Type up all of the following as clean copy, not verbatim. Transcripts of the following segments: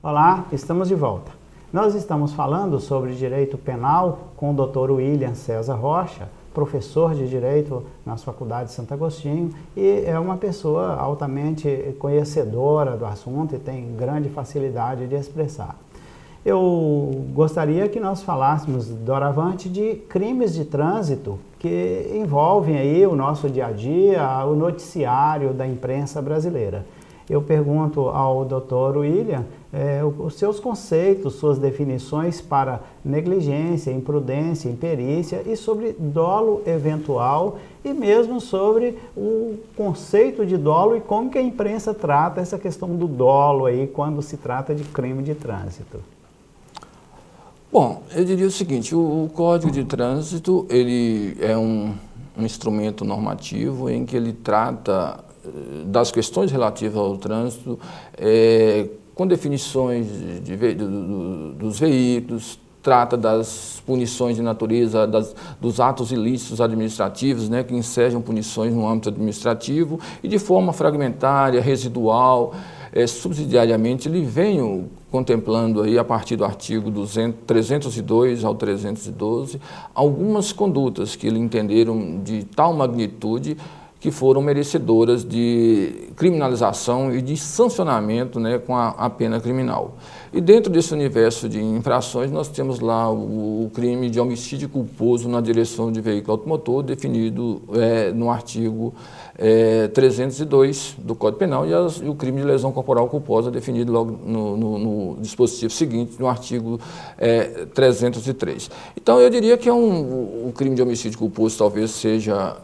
Olá, estamos de volta. Nós estamos falando sobre direito penal com o Dr. William César Rocha, professor de Direito na Faculdade de Santo Agostinho, e é uma pessoa altamente conhecedora do assunto e tem grande facilidade de expressar. Eu gostaria que nós falássemos, doravante, de crimes de trânsito que envolvem aí o nosso dia a dia, o noticiário da imprensa brasileira. Eu pergunto ao Dr. William os seus conceitos, suas definições para negligência, imprudência, imperícia e sobre dolo eventual e mesmo sobre o conceito de dolo e como que a imprensa trata essa questão do dolo aí quando se trata de crime de trânsito. Bom, eu diria o seguinte, o Código de Trânsito, ele é um instrumento normativo em que ele trata das questões relativas ao trânsito, com definições dos veículos, trata das punições de natureza, dos atos ilícitos administrativos, né, que ensejam punições no âmbito administrativo e de forma fragmentária, residual, subsidiariamente, ele vem contemplando aí, a partir do artigo 302 ao 312, algumas condutas que ele entenderam de tal magnitude que foram merecedoras de criminalização e de sancionamento, né, com a pena criminal. E dentro desse universo de infrações, nós temos lá o crime de homicídio culposo na direção de veículo automotor, definido no artigo 302 do Código Penal, e o crime de lesão corporal culposa, definido logo no dispositivo seguinte, no artigo 303. Então, eu diria que o crime de homicídio culposo talvez seja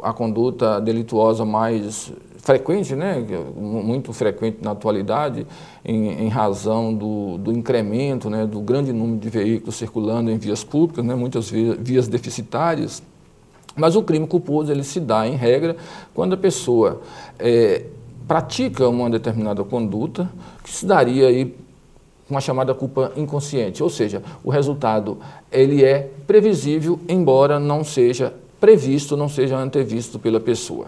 a conduta delituosa mais frequente, né, muito frequente na atualidade, em razão do incremento, né, do grande número de veículos circulando em vias públicas, né, muitas vias deficitárias. Mas o crime culposo ele se dá, em regra, quando a pessoa pratica uma determinada conduta, que se daria aí uma chamada culpa inconsciente, ou seja, o resultado ele é previsível, embora não seja previsto, não seja antevisto pela pessoa.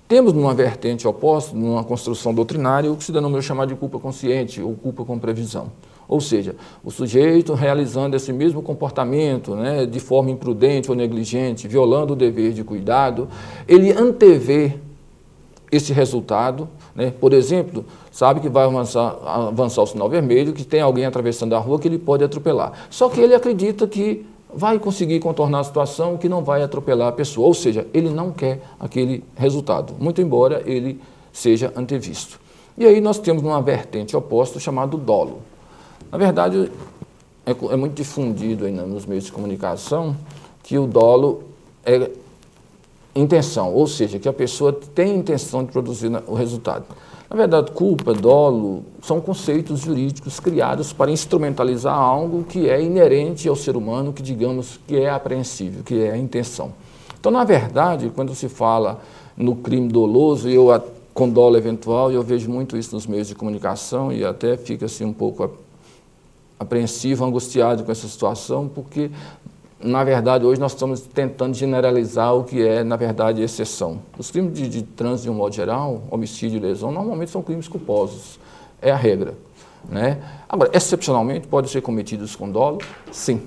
Temos numa vertente oposta, numa construção doutrinária, o que se denomina chamar de culpa consciente ou culpa com previsão. Ou seja, o sujeito realizando esse mesmo comportamento, né, de forma imprudente ou negligente, violando o dever de cuidado, ele antevê esse resultado, né? Por exemplo, sabe que vai avançar o sinal vermelho, que tem alguém atravessando a rua que ele pode atropelar. Só que ele acredita que vai conseguir contornar a situação, que não vai atropelar a pessoa, ou seja, ele não quer aquele resultado, muito embora ele seja antevisto. E aí nós temos uma vertente oposta chamado dolo. Na verdade, é muito difundido aí nos meios de comunicação que o dolo é intenção, ou seja, que a pessoa tem intenção de produzir o resultado. Na verdade, culpa, dolo, são conceitos jurídicos criados para instrumentalizar algo que é inerente ao ser humano, que digamos que é apreensível, que é a intenção. Então, na verdade, quando se fala no crime doloso, com dolo eventual, eu vejo muito isso nos meios de comunicação e até fico assim um pouco apreensivo, angustiado com essa situação, porque na verdade, hoje nós estamos tentando generalizar o que é, na verdade, exceção. Os crimes de trânsito, de um modo geral, homicídio e lesão, normalmente são crimes culposos. É a regra, né? Agora, excepcionalmente, podem ser cometidos com dolo? Sim.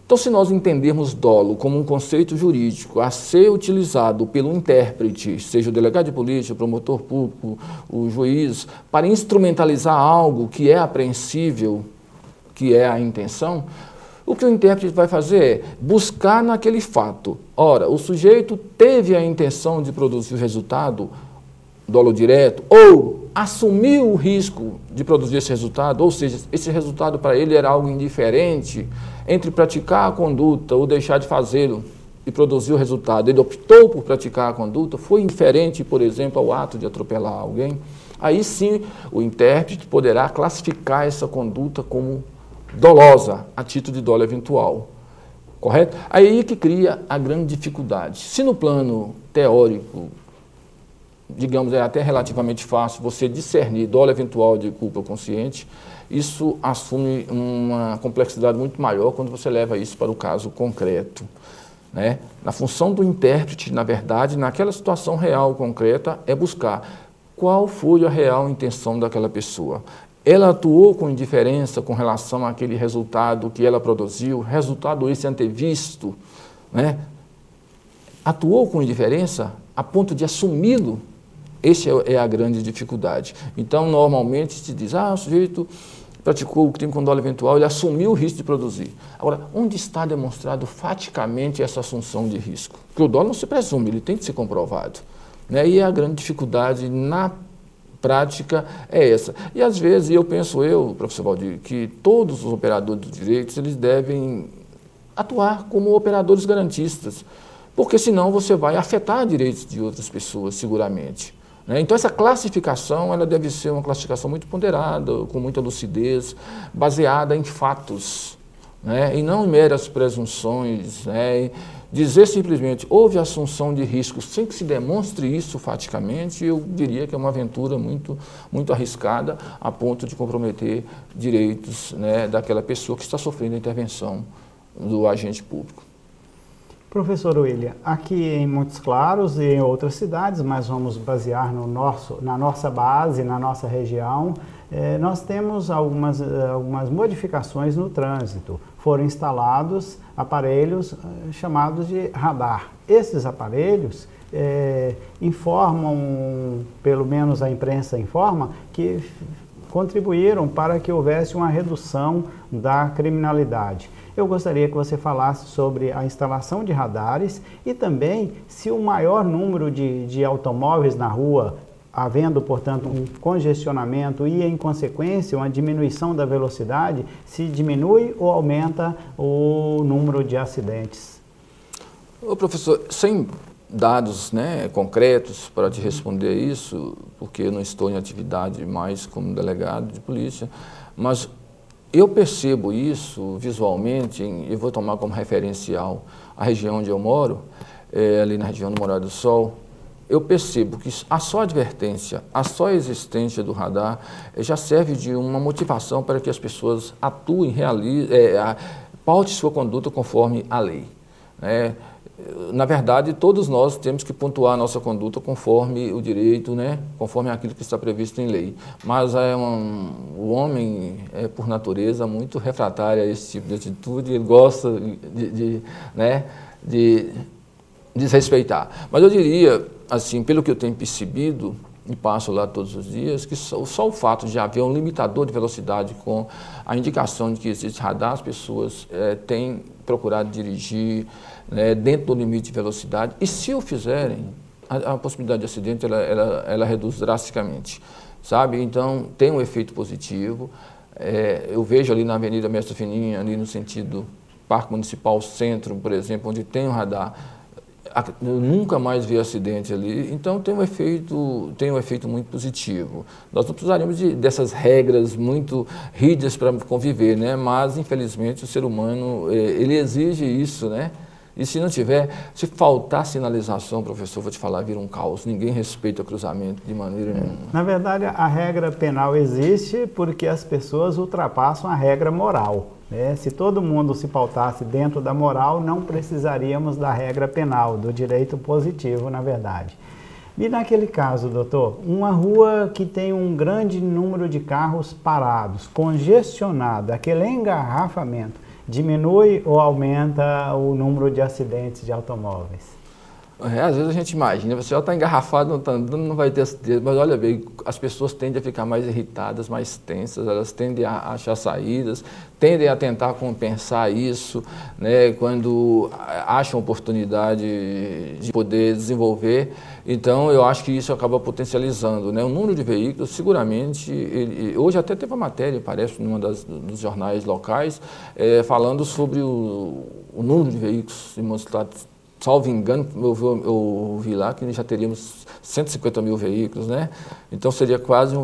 Então, se nós entendermos dolo como um conceito jurídico a ser utilizado pelo intérprete, seja o delegado de polícia, o promotor público, o juiz, para instrumentalizar algo que é apreensível, que é a intenção, o que o intérprete vai fazer é buscar naquele fato. Ora, o sujeito teve a intenção de produzir o resultado, dolo direto, ou assumiu o risco de produzir esse resultado, ou seja, esse resultado para ele era algo indiferente, entre praticar a conduta ou deixar de fazê-lo e produzir o resultado. Ele optou por praticar a conduta, foi indiferente, por exemplo, ao ato de atropelar alguém. Aí sim, o intérprete poderá classificar essa conduta como dolosa, a título de dolo eventual, correto? Aí que cria a grande dificuldade. Se no plano teórico, digamos, é até relativamente fácil você discernir dolo eventual de culpa consciente, isso assume uma complexidade muito maior quando você leva isso para o caso concreto, né? Na função do intérprete, na verdade, naquela situação real concreta, é buscar qual foi a real intenção daquela pessoa. ela atuou com indiferença com relação àquele resultado que ela produziu, resultado esse antevisto, né? Atuou com indiferença a ponto de assumi-lo. Essa é a grande dificuldade. Então, normalmente se diz, o sujeito praticou o crime com dolo eventual, ele assumiu o risco de produzir. Agora, onde está demonstrado faticamente essa assunção de risco? Porque o dolo não se presume, ele tem que ser comprovado, né? E a grande dificuldade na prática é essa. E às vezes, professor Valdir, que todos os operadores de direitos, eles devem atuar como operadores garantistas, porque senão você vai afetar direitos de outras pessoas, seguramente. Então, essa classificação ela deve ser uma classificação muito ponderada, com muita lucidez, baseada em fatos, né? E não em meras presunções. Né? Dizer simplesmente, houve assunção de riscos sem que se demonstre isso faticamente, eu diria que é uma aventura muito, muito arriscada, a ponto de comprometer direitos, né, daquela pessoa que está sofrendo a intervenção do agente público. Professor William, aqui em Montes Claros e em outras cidades, mas vamos basear na nossa base, na nossa região, nós temos algumas modificações no trânsito. Foram instalados aparelhos chamados de radar. Esses aparelhos informam, pelo menos a imprensa informa, que contribuíram para que houvesse uma redução da criminalidade. Eu gostaria que você falasse sobre a instalação de radares e também se o maior número de automóveis na rua, havendo, portanto, um congestionamento e, em consequência, uma diminuição da velocidade, se diminui ou aumenta o número de acidentes. Ô, professor, sem dados, né, concretos para te responder isso, porque eu não estou em atividade mais como delegado de polícia, mas eu percebo isso visualmente, eu vou tomar como referencial a região onde eu moro, ali na região do Morada do Sol. Eu percebo que a só advertência, a só existência do radar já serve de uma motivação para que as pessoas atuem, paute sua conduta conforme a lei, né? Na verdade, todos nós temos que pontuar a nossa conduta conforme o direito, né? Conforme aquilo que está previsto em lei. Mas o homem é, por natureza, muito refratário a esse tipo de atitude, ele gosta de desrespeitar. Mas eu diria, assim, pelo que eu tenho percebido, e passo lá todos os dias, que só o fato de haver um limitador de velocidade com a indicação de que existe radar, as pessoas têm procurado dirigir, né, dentro do limite de velocidade, e se o fizerem, a possibilidade de acidente ela reduz drasticamente, sabe? Então, tem um efeito positivo. Eu vejo ali na Avenida Mestre Fininha, ali no sentido Parque Municipal Centro, por exemplo, onde tem um radar, eu nunca mais vi acidente ali, então tem um efeito muito positivo. Nós não precisaríamos dessas regras muito rígidas para conviver, né? Mas, infelizmente, o ser humano, ele exige isso, né? E se não tiver, se faltar sinalização, professor, vou te falar, vira um caos. Ninguém respeita o cruzamento de maneira nenhuma. Na verdade, a regra penal existe porque as pessoas ultrapassam a regra moral, né? Se todo mundo se pautasse dentro da moral, não precisaríamos da regra penal, do direito positivo, na verdade. E naquele caso, doutor, uma rua que tem um grande número de carros parados, congestionada, aquele engarrafamento, diminui ou aumenta o número de acidentes de automóveis? Às vezes a gente imagina, você já está engarrafado, não está andando, não vai ter acidente, mas olha bem, as pessoas tendem a ficar mais irritadas, mais tensas, elas tendem a achar saídas, tendem a tentar compensar isso, né, quando acham oportunidade de poder desenvolver. Então, eu acho que isso acaba potencializando, né? O número de veículos, seguramente, hoje até teve uma matéria, parece, numa dos jornais locais, falando sobre o número de veículos em Montes Claros. Salvo engano, eu vi lá que já teríamos 150 mil veículos, né? Então seria quase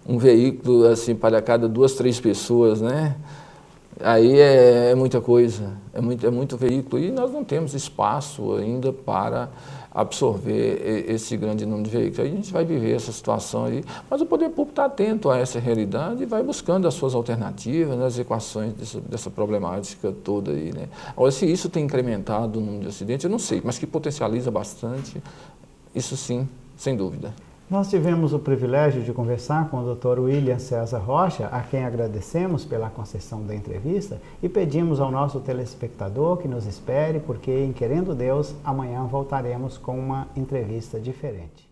um veículo assim, para cada 2, 3 pessoas, né? Aí é muita coisa, é muito veículo e nós não temos espaço ainda para absorver esse grande número de veículos. Aí a gente vai viver essa situação aí, mas o poder público está atento a essa realidade e vai buscando as suas alternativas, né, as equações dessa problemática toda aí, né. Agora, se isso tem incrementado o número de acidentes, eu não sei, mas que potencializa bastante, isso sim, sem dúvida. Nós tivemos o privilégio de conversar com o Dr. William César Rocha, a quem agradecemos pela concessão da entrevista e pedimos ao nosso telespectador que nos espere, porque, em querendo Deus, amanhã voltaremos com uma entrevista diferente.